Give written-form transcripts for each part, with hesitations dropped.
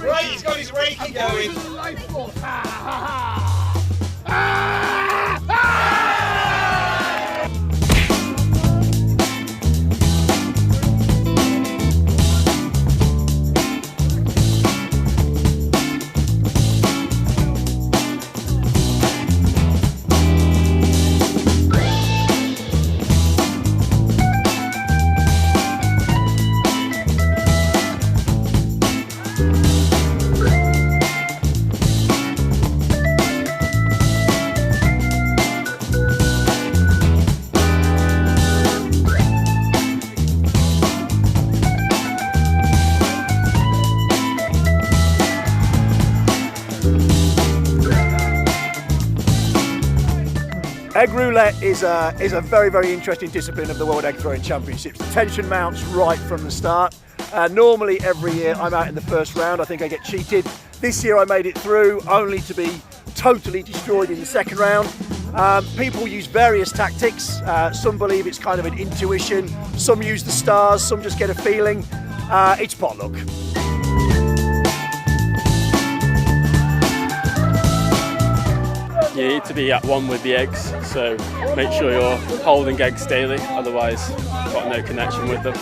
Right, he's got his Reiki going. Egg roulette is a very, very interesting discipline of the World Egg Throwing Championships. The tension mounts right from the start. Normally every year I'm out in the first round, I think I get cheated. This year I made it through only to be totally destroyed in the second round. People use various tactics. Some believe it's kind of an intuition, some use the stars, some just get a feeling. It's potluck. You need to be at one with the eggs, so make sure you're holding eggs daily, otherwise you've got no connection with them.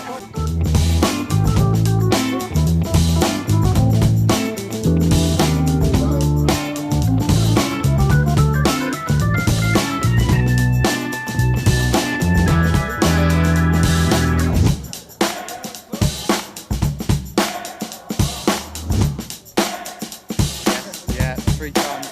Yeah, 3 times.